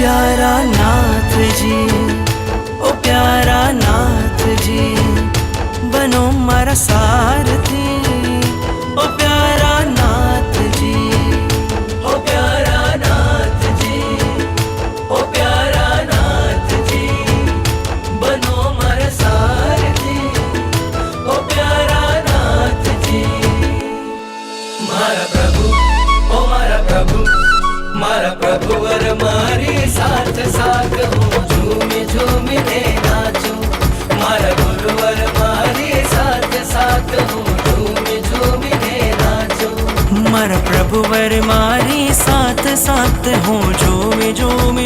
प्यारा नाथ जी, ओ प्यारा नाथ जी, बनो मारा सारथी। ओ प्यारा नाथ जी, ओ प्यारा नाथ जी, ओ प्यारा नाथ जी, बनो मारा सारथी। ओ प्यारा नाथ जी, मारा प्रभु, ओ मारा प्रभु, मारा प्रभु वर मारी साथ साथ हूँ, झूमी झूमी ने नाचूं। मारा गुरुवर मारी साथ साथ हूँ, झूमी झूमी ने नाचूं। मारा प्रभु वर मारी साथ साथ हूँ, झूमी झूमी